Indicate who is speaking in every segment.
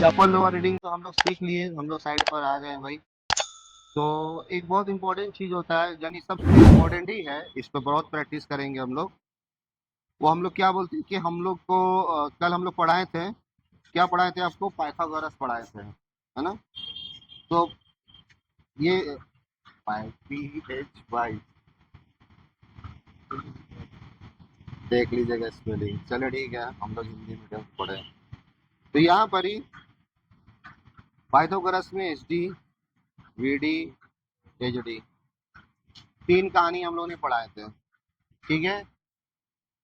Speaker 1: Upper lower reading तो हम लोग सीख लिए, हम लोग साइड पर आ गए हैं भाई। तो एक बहुत इंपॉर्टेंट चीज होता है, यानी सबसे इम्पोर्टेंट ही है, इस पर बहुत प्रैक्टिस करेंगे हम लोग। वो हम लोग क्या बोलते हैं कि हम लोग को कल हम लोग पढ़ाए थे, क्या पढ़ाए थे आपको, पाइथागोरस पढ़ाए थे, है ना। तो ये PHY देख लीजिएगा स्पेलिंग। चलो ठीक है, हम लोग हिंदी मीडियम से पढ़े। तो यहाँ पर ही पाइथागोरस में HD, VD, HD, तीन कहानी हम लोगों ने पढ़ाए थे, ठीक है।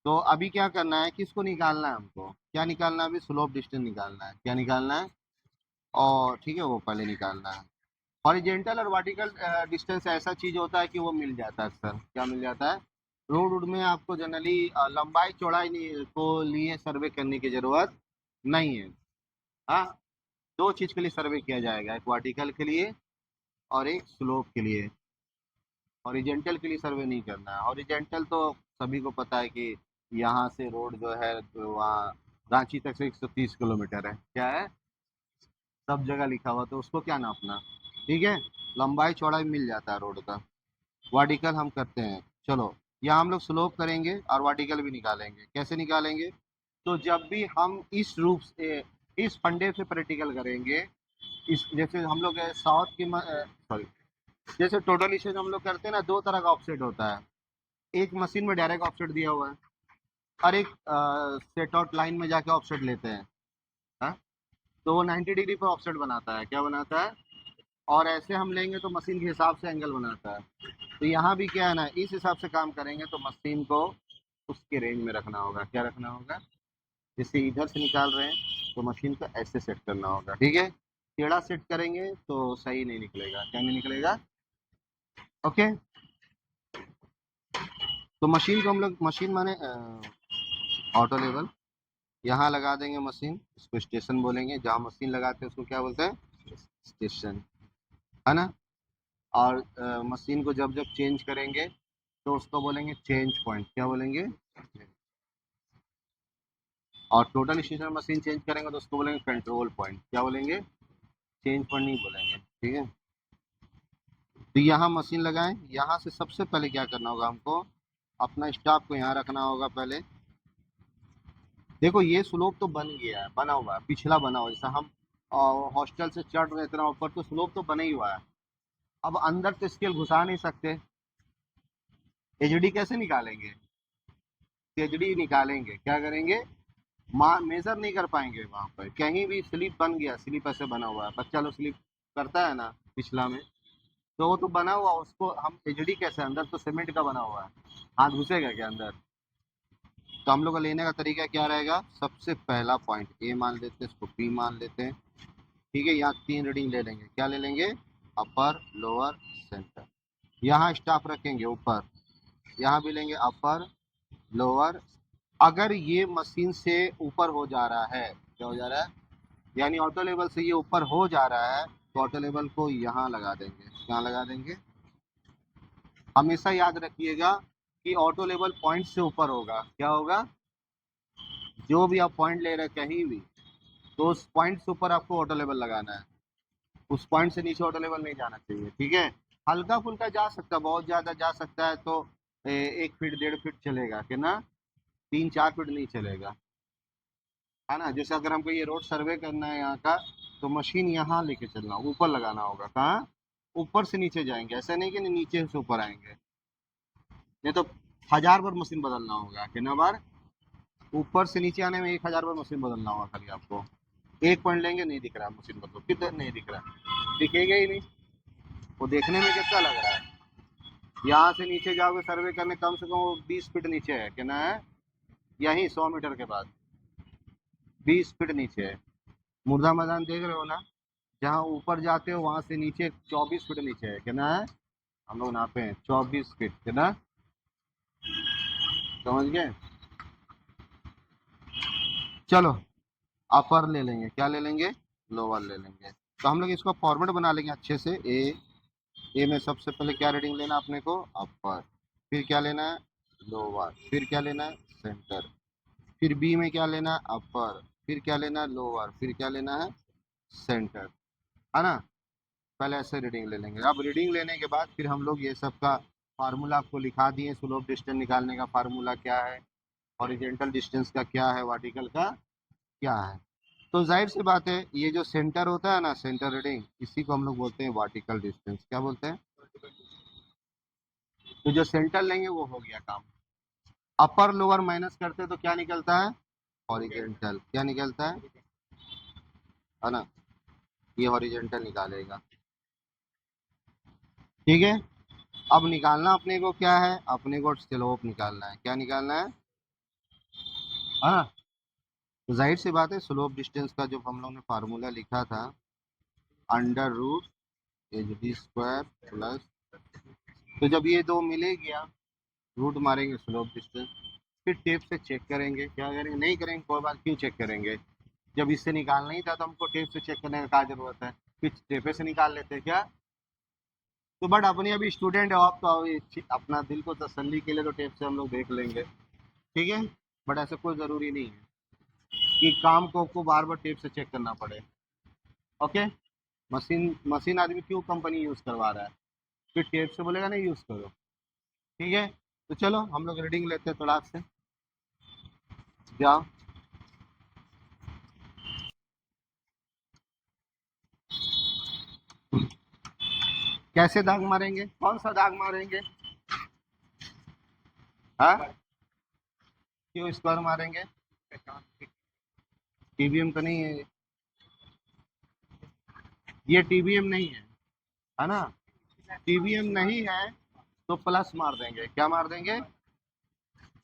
Speaker 1: तो अभी क्या करना है, किसको निकालना है हमको, क्या निकालना है, अभी स्लोप डिस्टेंस निकालना है। क्या निकालना है, और ठीक है वो पहले निकालना है। हॉरिजेंटल और वर्टिकल डिस्टेंस ऐसा चीज होता है कि वो मिल जाता है अक्सर। क्या मिल जाता है, रोड वोड में आपको जनरली लंबाई चौड़ाई को लिए सर्वे करने की जरूरत नहीं है। हाँ, दो चीज के लिए सर्वे किया जाएगा, एक वर्टिकल के लिए और एक स्लोप के लिए। हॉरिजेंटल के लिए सर्वे नहीं करना है। हॉरिजेंटल तो सभी को पता है कि यहाँ से रोड जो है तो वहाँ रांची तक से 130 किलोमीटर है, क्या है, सब जगह लिखा हुआ, तो उसको क्या नापना, ठीक है। लंबाई चौड़ाई मिल जाता है रोड का। वर्टिकल हम करते हैं, चलो यहाँ हम लोग स्लोप करेंगे और वर्टिकल भी निकालेंगे। कैसे निकालेंगे, तो जब भी हम इस रूप से, इस फंडे से प्रैक्टिकल करेंगे, इस जैसे हम लोग साउथ की सॉरी, जैसे टोटल इशेज हम लोग करते हैं ना, दो तरह का ऑफसेट होता है। एक मशीन में डायरेक्ट ऑफसेट दिया हुआ है, और एक सेट आउट लाइन में जाके ऑफसेट लेते हैं। हाँ? तो वो 90 डिग्री पर ऑफसेट बनाता है, क्या बनाता है, और ऐसे हम लेंगे तो मशीन के हिसाब से एंगल बनाता है। तो यहाँ भी क्या है ना, इस हिसाब से काम करेंगे तो मशीन को उसके रेंज में रखना होगा। क्या रखना होगा, जैसे इधर से निकाल रहे हैं तो मशीन को ऐसे सेट करना होगा, ठीक है। टेढ़ा सेट करेंगे तो सही नहीं निकलेगा, क्या नहीं निकलेगा, ओके। तो मशीन को हम लोग, मशीन माने ऑटो लेवल, यहाँ लगा देंगे मशीन, इसको स्टेशन बोलेंगे। जहाँ मशीन लगाते हैं उसको क्या बोलते हैं, स्टेशन, है ना। और मशीन को जब जब चेंज करेंगे तो उसको बोलेंगे चेंज पॉइंट, क्या बोलेंगे। और टोटल स्टेशन मशीन चेंज करेंगे तो उसको बोलेंगे कंट्रोल पॉइंट, क्या बोलेंगे, चेंज पॉइंट नहीं बोलेंगे, ठीक है। तो यहाँ मशीन लगाएं, यहाँ से सबसे पहले क्या करना होगा हमको, अपना स्टाफ को यहाँ रखना होगा पहले। देखो ये स्लोप तो बन गया है, बना हुआ है, पिछला बना हुआ है, जैसा हम हॉस्टल से चढ़ रहे इतना ऊपर तो स्लोप तो बना ही हुआ है। अब अंदर तो स्केल घुसा नहीं सकते, एचडी कैसे निकालेंगे, एचडी निकालेंगे, क्या करेंगे, मेजर नहीं कर पाएंगे वहां पर। कहीं भी स्लिप बन गया, स्लिप ऐसे बना हुआ है, बच्चा लोग स्लिप करता है ना पिछला में, तो वो तो बना हुआ, उसको हम एचडी कैसे, अंदर तो सीमेंट का बना हुआ है, हाथ घुसेगा क्या अंदर। तो हम लोग का लेने का तरीका क्या रहेगा, सबसे पहला पॉइंट ए मान लेते हैं, इसको बी मान लेते हैं, ठीक है। यहाँ तीन रीडिंग ले लेंगे, क्या ले लेंगे, अपर लोअर सेंटर। यहाँ स्टाफ रखेंगे ऊपर, यहाँ भी लेंगे अपर लोअर। अगर ये मशीन से ऊपर हो जा रहा है, क्या हो जा रहा है, यानी ऑटो लेवल से ये ऊपर हो जा रहा है, तो ऑटो लेवल को यहाँ लगा देंगे, यहाँ लगा देंगे। हमेशा याद रखिएगा कि ऑटो लेवल पॉइंट से ऊपर होगा, क्या होगा, जो भी आप पॉइंट ले रहे हैं कहीं भी, तो उस पॉइंट से ऊपर आपको ऑटो लेवल लगाना है। उस पॉइंट से नीचे ऑटो लेवल नहीं जाना चाहिए, ठीक है। हल्का फुल्का जा सकता है, बहुत ज्यादा जा सकता है तो 1 फीट 1.5 फीट चलेगा, कि ना 3-4 फीट नहीं चलेगा, है ना। जैसे अगर हमको ये रोड सर्वे करना है यहाँ का, तो मशीन यहाँ लेके चलना, ऊपर लगाना होगा, कहाँ, ऊपर से नीचे जाएंगे, ऐसा नहीं कि नीचे से ऊपर आएंगे, नहीं तो 1000 बार मशीन बदलना होगा, कितना बार, ऊपर से नीचे आने में 1000 बार मशीन बदलना होगा खाली आपको। एक पॉइंट लेंगे, नहीं दिख रहा मशीन बदलो, किधर नहीं दिख रहा, दिखेगा ही नहीं। वो देखने में कितना लग रहा है, यहाँ से नीचे जाओगे सर्वे करने, कम से कम वो 20 फीट नीचे है, कितना है, यही 100 मीटर के बाद 20 फीट नीचे है। मुर्दा मैदान देख रहे हो ना, जहाँ ऊपर जाते हो वहां से नीचे 24 फीट नीचे है, कितना है, हम लोग नापे हैं 24 फीट, कितना, समझ गए। चलो अपर ले लेंगे, क्या ले लेंगे, लोअर ले लेंगे। तो हम लोग इसको फॉर्मेट बना लेंगे अच्छे से। ए में सबसे पहले क्या रीडिंग लेना अपने को, अपर, फिर क्या लेना है, लोअर, फिर क्या लेना है, सेंटर, फिर बी में क्या लेना है, अपर, फिर क्या लेना है, लोअर, फिर क्या लेना है, सेंटर, है ना। पहले ऐसे रीडिंग ले लेंगे। अब रीडिंग लेने के बाद फिर हम लोग ये सब का फार्मूला आपको लिखा दिए। स्लोप डिस्टेंस निकालने का फार्मूला क्या है, हॉरिजॉन्टल डिस्टेंस का क्या है, वर्टिकल का क्या है। तो जाहिर सी बात है, ये जो सेंटर होता है ना, सेंटर रीडिंग, इसी को हम लोग बोलते हैं वर्टिकल डिस्टेंस। क्या बोलते हैं? तो जो सेंटर लेंगे वो हो गया काम। अपर लोअर माइनस करते तो क्या निकलता है? हॉरिजॉन्टल। क्या निकलता है ना, ये हॉरिजॉन्टल निकालेगा। ठीक है। अब निकालना अपने को क्या है, अपने को स्लोप निकालना है। क्या निकालना है ना। तो जाहिर सी बात है, स्लोप डिस्टेंस का जो हम लोग ने फार्मूला लिखा था, under root H D square plus, तो जब ये दो मिले गया, रूट मारेंगे स्लोप डिस्टेंस, फिर टेप से चेक करेंगे। क्या करेंगे? नहीं करेंगे कोई बात, क्यों चेक करेंगे? जब इससे निकालना ही था तो हमको टेप से चेक करने का क्या जरूरत है, फिर टेपे से निकाल लेते हैं क्या। तो बट अपने अभी स्टूडेंट है आप, तो अपना दिल को तसल्ली के लिए तो टेप से हम लोग देख लेंगे। ठीक है। बट ऐसा कोई ज़रूरी नहीं है कि काम को बार बार टेप से चेक करना पड़े। ओके। मशीन मशीन आदमी क्यों कंपनी यूज़ करवा रहा है, फिर टेप से बोलेगा नहीं यूज़ करो। ठीक है। तो चलो हम लोग रीडिंग लेते हैं थोड़ा आपसे। जाओ। कैसे दाग मारेंगे, कौन सा दाग मारेंगे? हाँ, क्यों स्क्वायर मारेंगे? टीबीएम तो नहीं है, ये टीबीएम नहीं है ना। टीबीएम नहीं है तो प्लस मार देंगे। क्या मार देंगे?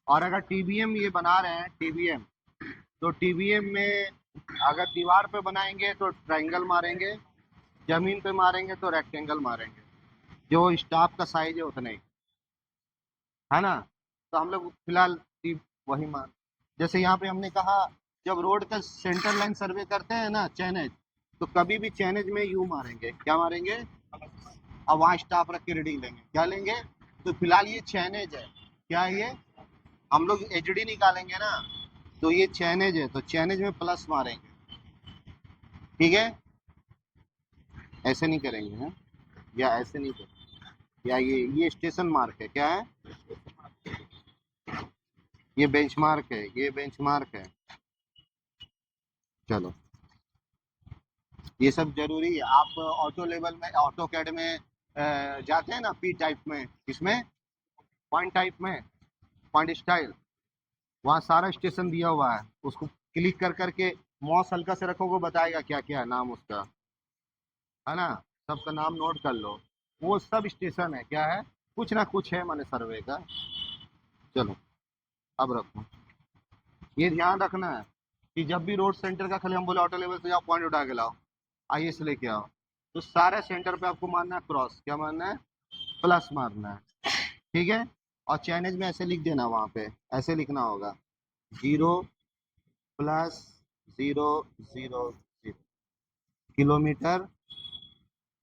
Speaker 1: और अगर टीबीएम ये बना रहे हैं टीबीएम, तो टीबीएम में अगर दीवार पे बनाएंगे तो ट्रायंगल मारेंगे, जमीन पे मारेंगे तो रेक्टेंगल मारेंगे, जो स्टाफ का साइज है उतना ही, है ना। तो हम लोग फिलहाल वही मान, जैसे यहाँ पे हमने कहा, जब रोड का सेंटर लाइन सर्वे करते हैं ना, चैनेज, तो कभी भी चैनेज में यू मारेंगे। क्या मारेंगे? अब वहाँ स्टाफ रख के रीडिंग लेंगे। क्या लेंगे? तो फिलहाल ये चैनेज है। क्या है ये? हम लोग एचडी निकालेंगे ना, तो ये चैनेज है, तो चैनेज में प्लस मारेंगे। ठीक है। ऐसे नहीं करेंगे हैं, या ऐसे नहीं करेंगे, या ये स्टेशन मार्क है। क्या है? ये बेंचमार्क है, ये बेंचमार्क है। चलो, ये सब जरूरी है। आप ऑटो लेवल में, ऑटो कैड में जाते हैं ना, पी टाइप में, इसमें पॉइंट टाइप में, पॉइंट स्टाइल, वहाँ सारा स्टेशन दिया हुआ है। उसको क्लिक कर करके माउस हल्का से रखोगे, बताएगा क्या क्या है नाम उसका, है ना। सबका नाम नोट कर लो। वो सब स्टेशन है, क्या है, कुछ ना कुछ है मैंने सर्वे का। चलो, अब रखो। ये ध्यान रखना है कि जब भी रोड सेंटर का खाली हम बोले ऑटो लेवल से जाओ, पॉइंट उठा के लाओ, आइए से लेके आओ, तो सारे सेंटर पे आपको मारना है क्रॉस। क्या मारना है? प्लस मारना है। ठीक है। और चाइनीज में ऐसे लिख देना, वहाँ पे ऐसे लिखना होगा, 0 + 0 0 0, किलोमीटर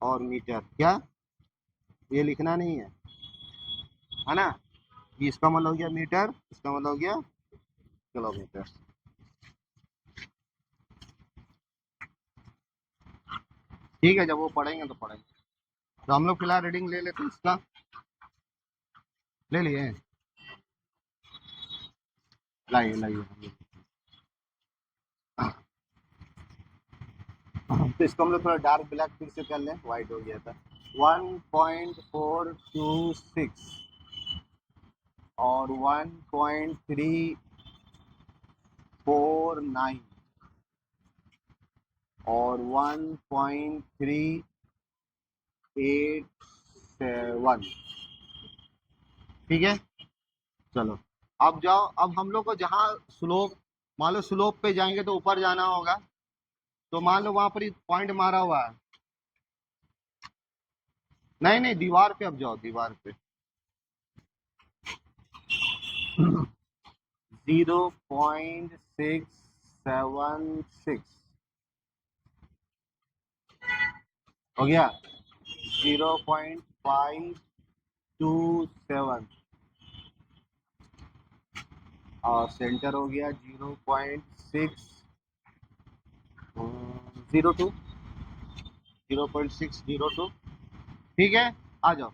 Speaker 1: और मीटर। क्या? ये लिखना नहीं है ना। ये इसका मतलब हो गया मीटर, इसका मतलब हो गया किलोमीटर। ठीक है, जब वो पढ़ेंगे तो पढ़ेंगे। तो हम लोग फिलहाल रीडिंग ले लेते हैं इसका। ले लिए? लाइए लाइए। तो इसको हम लोग थोड़ा डार्क ब्लैक फिर से कर लें, वाइट हो गया था। 1.426 और 1.349 और 1.387। ठीक है। चलो, अब जाओ। अब हम लोग को जहाँ स्लोप, मान लो स्लोप पे जाएंगे तो ऊपर जाना होगा, तो मान लो वहां पर पॉइंट मारा हुआ है। नहीं नहीं, दीवार पे अब जाओ, दीवार पे। 0.676 हो गया। 0.527 और सेंटर हो गया 0.602। 0.602। ठीक है, आ जाओ।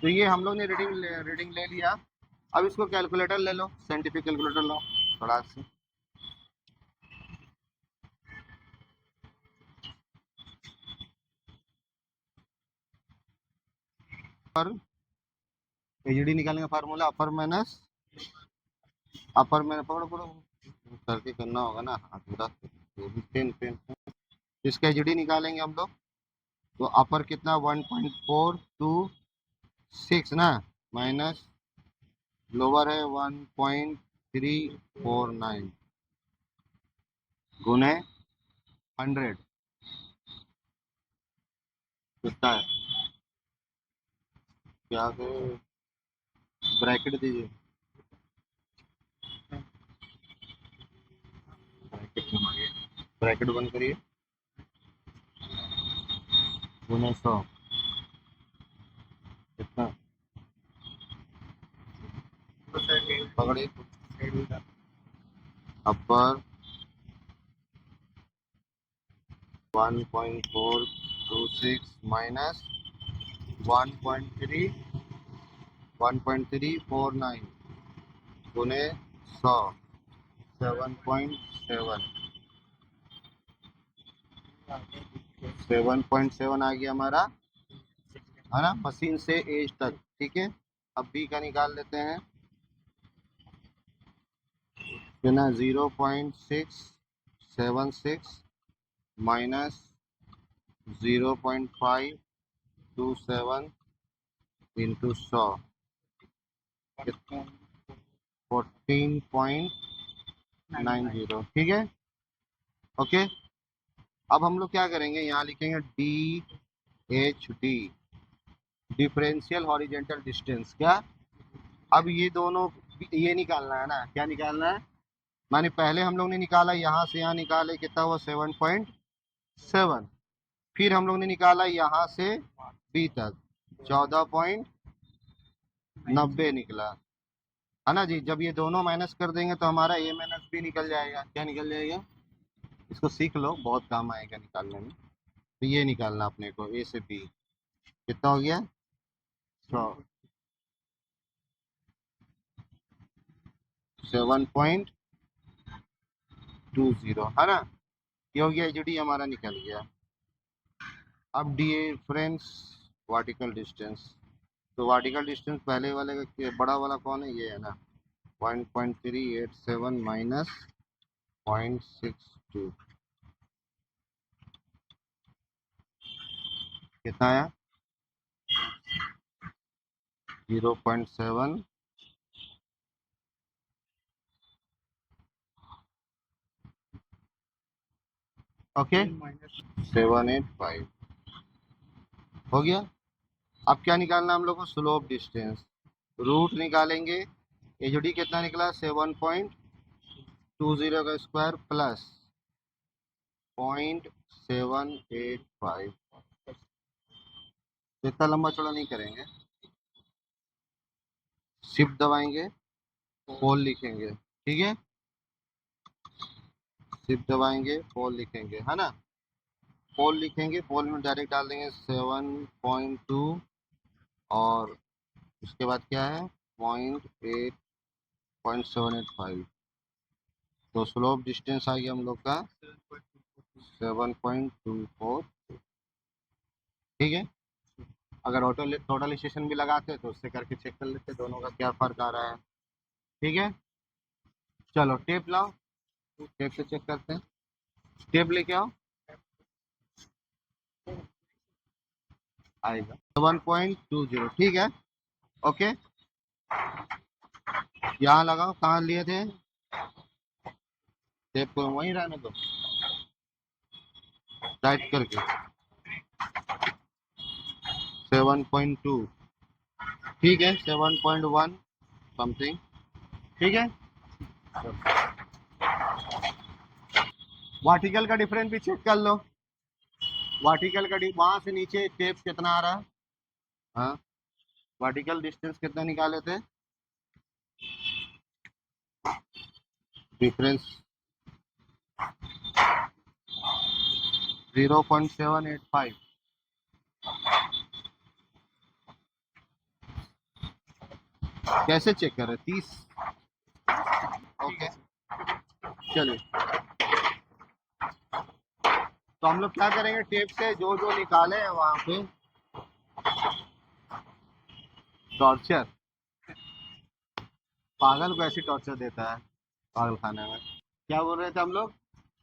Speaker 1: तो ये हम लोग ने रीडिंग ले लिया। अब इसको कैलकुलेटर ले लो, साइंटिफिक कैलकुलेटर लो थोड़ा से। पर एजीडी निकालने का फार्मूला अपर में पकड़ो पकड़ो करके करना होगा ना अधूरा, तो भी पेन पेन पेन। इसका एजीडी निकालेंगे हम लोग, तो अपर कितना 1.426 ना, माइनस लोअर है 1.349 गुने 100 कितना है, क्या ब्रैकेट दीजिए, ब्रैकेट बंद करिए, गुने 100 कितना पकड़िए, अपर 1.426 माइनस 1.349 गुने 100 7.7 7.7 आ गया हमारा, है ना, मशीन से एज तक। ठीक है, अब बी का निकाल लेते हैं, है ना, 0.676 माइनस 0.527 इंटू 100 14.90। ठीक है, ओके। अब हम लोग क्या करेंगे, यहाँ लिखेंगे D H D, differential horizontal distance. क्या, अब ये दोनों ये निकालना है ना, क्या निकालना है, माने पहले हम लोग ने निकाला यहाँ से यहाँ निकाले, कितना हुआ 7.7, फिर हम लोग ने निकाला यहाँ से बी तक 14.90 निकला, है ना जी। जब ये दोनों माइनस कर देंगे तो हमारा ए माइनस बी निकल जाएगा। क्या निकल जाएगा, इसको सीख लो, बहुत काम आएगा निकालने में। तो ये निकालना अपने को, ए से बी कितना हो गया 7.20, है ना, ये हो गया, एच डी हमारा निकल गया। अब डिफरेंस वर्टिकल डिस्टेंस, तो वर्टिकल डिस्टेंस पहले वाले का बड़ा वाला कौन है, ये है ना, 1.387 माइनस 0.62 कितना आया 0.7 ओके 785 हो गया। अब क्या निकालना हम लोग को, स्लोप डिस्टेंस, रूट निकालेंगे, एच डी कितना निकला 7.20 का स्क्वायर प्लस 0.785, इतना लंबा चौड़ा नहीं करेंगे, शिफ्ट दबाएंगे, पोल लिखेंगे। ठीक है, शिफ्ट दबाएंगे, पोल लिखेंगे, है ना, पोल लिखेंगे, पोल में डायरेक्ट डाल देंगे 7.2 और उसके बाद क्या है 0.785, तो स्लोप डिस्टेंस आ गया हम लोग का 7.24। ठीक है, अगर ऑटो टोटल स्टेशन भी लगाते तो उससे करके चेक कर लेते दोनों का क्या फर्क आ रहा है। ठीक है, चलो टेप लाओ, टेप से चेक करते हैं, टेप लेके आओ, आएगा 7.20। ठीक है, ओके, यहाँ लगाओ, कहाँ लिए थे टेप को, वहीं रहने दो टाइट करके 7.2। ठीक है, 7.1 समथिंग। ठीक है, वर्टिकल का डिफरेंस भी चेक कर लो, वर्टिकल का वहां से नीचे टेप कितना आ रहा है, हाँ, वर्टिकल डिस्टेंस कितना निकाले थे, डिफरेंस 0.785। कैसे चेक करें? 30। ओके चलिए, तो हम लोग क्या करेंगे, टेप से जो जो निकाले हैं वहां पे टॉर्चर, पागल को ऐसी टॉर्चर देता है पागल खाने में। क्या बोल रहे थे हम लोग,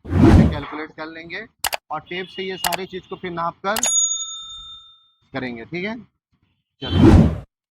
Speaker 1: कैलकुलेट कर लेंगे और टेप से ये सारी चीज को फिर नाप कर करेंगे, ठीक है। चलो।